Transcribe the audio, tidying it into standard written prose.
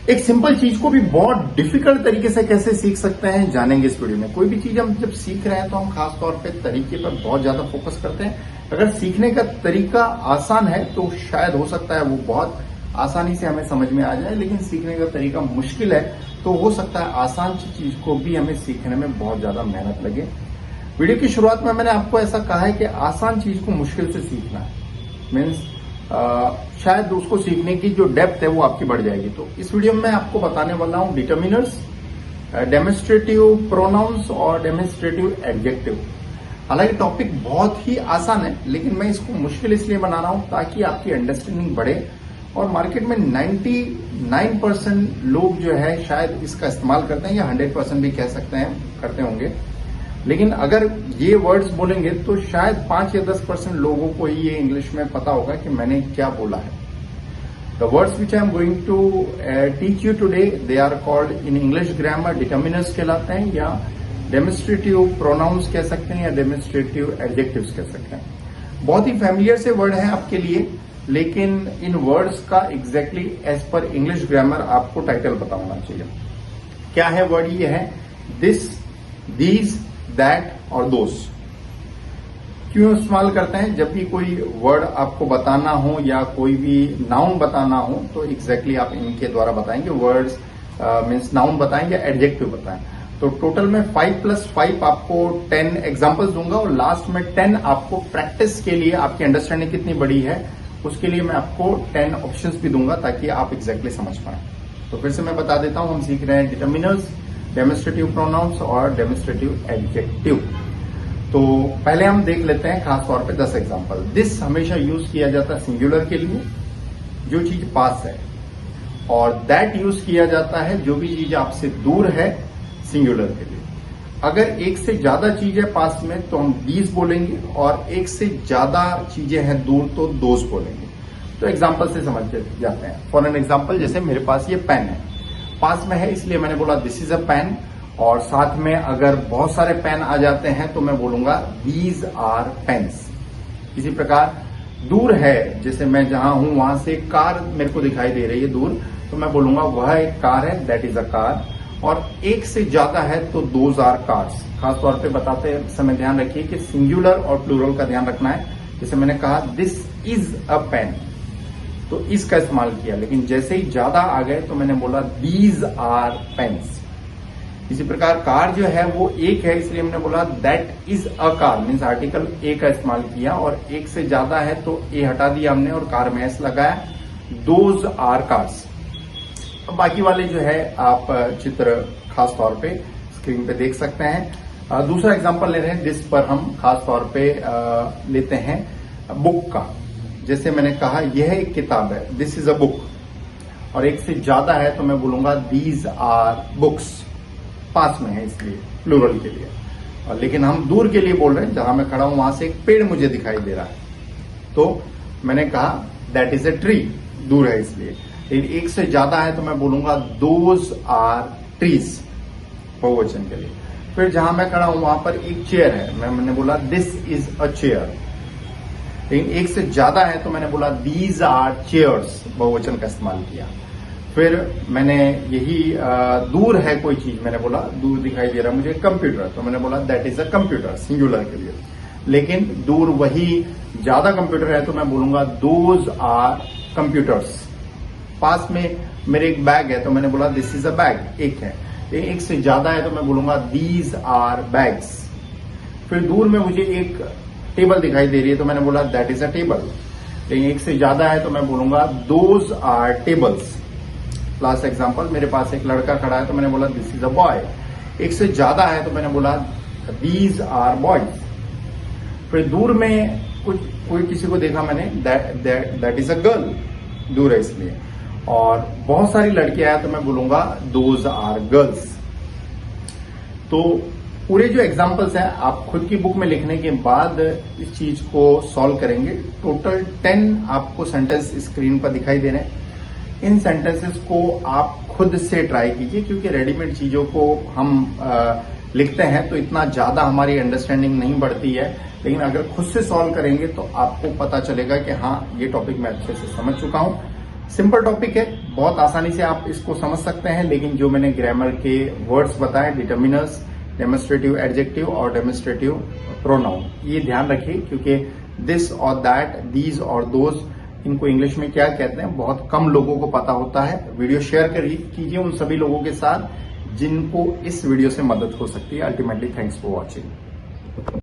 एक सिंपल चीज को भी बहुत डिफिकल्ट तरीके से कैसे सीख सकते हैं जानेंगे इस वीडियो में। कोई भी चीज हम जब सीख रहे हैं तो हम खास तौर पे तरीके पर बहुत ज्यादा फोकस करते हैं। अगर सीखने का तरीका आसान है तो शायद हो सकता है वो बहुत आसानी से हमें समझ में आ जाए, लेकिन सीखने का तरीका मुश्किल है तो हो सकता है आसान चीज को भी हमें सीखने में बहुत ज्यादा मेहनत लगे। वीडियो की शुरुआत में मैंने आपको ऐसा कहा है कि आसान चीज को मुश्किल से सीखना है, मीन्स शायद उसको सीखने की जो डेप्थ है वो आपकी बढ़ जाएगी। तो इस वीडियो में मैं आपको बताने वाला हूं डिटर्मिनर्स, डेमोन्स्ट्रेटिव प्रोनाउंस और डेमोन्स्ट्रेटिव एडजेक्टिव। हालांकि टॉपिक बहुत ही आसान है, लेकिन मैं इसको मुश्किल इसलिए बना रहा हूं ताकि आपकी अंडरस्टैंडिंग बढ़े। और मार्केट में 99% लोग जो है शायद इसका इस्तेमाल करते हैं, या 100% भी कह सकते हैं करते होंगे। लेकिन अगर ये वर्ड्स बोलेंगे तो शायद 5 या 10% लोगों को ही ये इंग्लिश में पता होगा कि मैंने क्या बोला है। The words which I am going to teach you today, they are called in English grammar determiners कहलाते हैं, या डेमोन्स्ट्रेटिव प्रोनाउंस कह सकते हैं, या डेमोन्स्ट्रेटिव एडजेक्टिव्स कह सकते हैं। बहुत ही फैमिलियर से वर्ड है आपके लिए, लेकिन इन वर्ड्स का exactly as per English grammar आपको टाइटल पता होना चाहिए। क्या है वर्ड? ये है दिस, दीज, दैट और दोस। क्यों इस्तेमाल करते हैं? जब भी कोई वर्ड आपको बताना हो या कोई भी नाउन बताना हो तो एग्जैक्टली आप इनके द्वारा बताएंगे। वर्ड्स मीन्स नाउन बताएं या एडजेक्टिव बताएं। तो टोटल में 5+5 आपको 10 एग्जांपल्स दूंगा, और लास्ट में 10 आपको प्रैक्टिस के लिए, आपकी अंडरस्टैंडिंग कितनी बड़ी है उसके लिए मैं आपको 10 ऑप्शंस भी दूंगा ताकि आप एग्जैक्टली समझ पाएं। तो फिर से मैं बता देता हूं, हम सीख रहे हैं डिटर्मिनर्स, डेमोन्स्ट्रेटिव प्रोनाउंस और डेमोन्स्ट्रेटिव एडजेक्टिव। तो पहले हम देख लेते हैं खास तौर पे 10 एग्जांपल। दिस हमेशा यूज किया जाता है सिंगुलर के लिए, जो चीज पास है, और दैट यूज किया जाता है जो भी चीज आपसे दूर है, सिंगुलर के लिए। अगर एक से ज्यादा चीजें पास में तो हम दीज बोलेंगे, और एक से ज्यादा चीजें हैं दूर तो दोज बोलेंगे। तो एग्जाम्पल से समझ जाते हैं। फॉर एन एग्जाम्पल, जैसे मेरे पास ये पेन है, पास में है इसलिए मैंने बोला दिस इज अ पेन, और साथ में अगर बहुत सारे पेन आ जाते हैं तो मैं बोलूंगा दीज आर पेन्स। इसी प्रकार दूर है, जैसे मैं जहां हूं वहां से एक कार मेरे को दिखाई दे रही है दूर, तो मैं बोलूंगा वह एक कार है, दैट इज अ कार। और एक से ज्यादा है तो दोज आर कार्स। खासतौर पे बताते समय ध्यान रखिए कि सिंगुलर और प्लूरल का ध्यान रखना है। जैसे मैंने कहा दिस इज अ पेन, तो इसका इस्तेमाल किया, लेकिन जैसे ही ज्यादा आ गए तो मैंने बोला दीज आर पेन्स। इसी प्रकार कार जो है वो एक है, इसलिए मैंने बोला that is a car, means article A का इस्तेमाल किया, और एक से ज्यादा है तो ए हटा दिया हमने और कार में एस लगाया, दोज आर कार्स। अब बाकी वाले जो है आप चित्र खास तौर पे स्क्रीन पे देख सकते हैं। दूसरा एग्जांपल ले रहे हैं, दिस पर हम खास तौर पे लेते हैं बुक का। जैसे मैंने कहा यह एक किताब है, दिस इज अ बुक, और एक से ज्यादा है तो मैं बोलूंगा दीज आर बुक्स। पास में है इसलिए प्लूरल के लिए, और लेकिन हम दूर के लिए बोल रहे हैं, जहां मैं खड़ा हूं वहां से एक पेड़ मुझे दिखाई दे रहा है, तो मैंने कहा दैट इज अ ट्री, दूर है इसलिए। लेकिन एक से ज्यादा है तो मैं बोलूंगा दोज आर ट्रीज, बहुवचन के लिए। फिर जहां मैं खड़ा हूं वहां पर एक चेयर है, मैंने बोला दिस इज अ चेयर। लेकिन एक से ज्यादा है तो मैंने बोला दीज आर चेयर्स, बहुवचन का इस्तेमाल किया। फिर मैंने यही दूर है कोई चीज, मैंने बोला दूर दिखाई दे रहा मुझे कंप्यूटर, तो मैंने बोला that is a computer, singular के लिए। लेकिन दूर वही ज्यादा कंप्यूटर है तो मैं बोलूंगा दोज आर कंप्यूटर्स। पास में मेरे एक बैग है तो मैंने बोला दिस इज अ बैग, एक है। एक से ज्यादा है तो मैं बोलूंगा दीज आर बैग्स। फिर दूर में मुझे एक टेबल दिखाई दे रही है तो मैंने बोला दैट इज अ टेबल। लेकिन एक से ज्यादा है तो मैं बोलूंगा those are tables. Last example, मेरे पास एक लड़का खड़ा है तो मैंने बोला दिस इज अ बॉय। एक से ज्यादा है तो मैंने बोला दीज आर बॉयज। फिर दूर में कोई किसी को देखा मैंने, दैट इज अ गर्ल, दूर है इसलिए। और बहुत सारी लड़कियां हैं तो मैं बोलूंगा दोज आर गर्ल्स। तो पूरे जो एग्जाम्पल्स हैं आप खुद की बुक में लिखने के बाद इस चीज को सॉल्व करेंगे। टोटल 10 आपको सेंटेंस स्क्रीन पर दिखाई दे रहे हैं। इन सेंटेंसेस को आप खुद से ट्राई कीजिए, क्योंकि रेडीमेड चीजों को हम लिखते हैं तो इतना ज्यादा हमारी अंडरस्टैंडिंग नहीं बढ़ती है। लेकिन अगर खुद से सॉल्व करेंगे तो आपको पता चलेगा कि हाँ, ये टॉपिक मैं अच्छे से समझ चुका हूं। सिंपल टॉपिक है, बहुत आसानी से आप इसको समझ सकते हैं, लेकिन जो मैंने ग्रामर के वर्ड्स बताए, डिटर्मिनर्स, डेमोन्स्ट्रेटिव एडजेक्टिव और डेमोन्स्ट्रेटिव प्रोनाउन, ये ध्यान रखिए, क्योंकि दिस और दैट, दीज और दोज, इनको इंग्लिश में क्या कहते हैं बहुत कम लोगों को पता होता है। वीडियो शेयर कीजिए उन सभी लोगों के साथ जिनको इस वीडियो से मदद हो सकती है। Ultimately thanks for watching.